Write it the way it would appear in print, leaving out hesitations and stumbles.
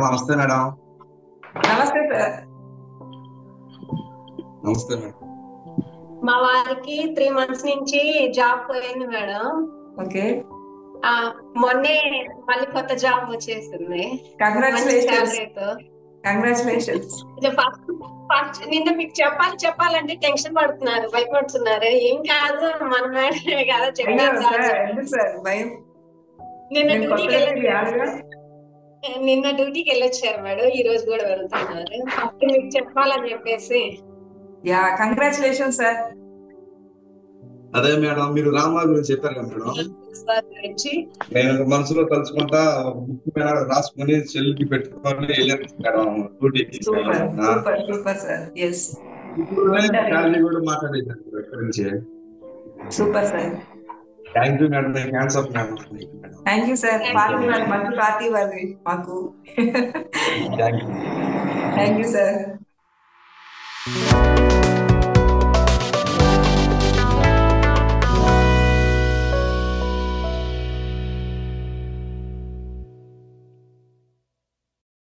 నమస్తే మేడం. నమస్తే సార్. నమస్తే మేడం. మా వారికి 3 months నుంచి జాబ్ పోయింది మేడం. ఓకే, మొన్నే మళ్ళీ కొత్త జాబ్ వచ్చేసింది. కంగ్రాచులేషన్స్. కంగ్రాచులేషన్స్. ఫస్ట్ నిన్న మీకు చెప్పాలంటే టెన్షన్ పడుతున్నారు, భయపడుతున్నారు. ఏం కాదు, మన మేడమే కదా చెప్పారు సార్. భయం. నిన్న డ్యూటీకి వెళ్ళొచ్చారు మేడం, ఈ రోజు కూడా వెళ్తున్నారు. ఫస్ట్ మీకు చెప్పాలని చెప్పేసి. Congratulations sir. అదే మేడం, మీరు రామా గురించి చెప్పారు కదా మేడం. నేను మనసులో తలుచుకుంటా బుక్ మీద రాసుకుని చెల్లికి పెట్టుకొని వెళ్ళాను మేడం డ్యూటీకి. Super sir. ఎస్, కూడా మాట్లాడేసాను గురించి. Super sir. Thank you madam. Hands up madam. Thank you sir. మంచి పార్టీ వాళ్ళది మాకు. Thank you sir.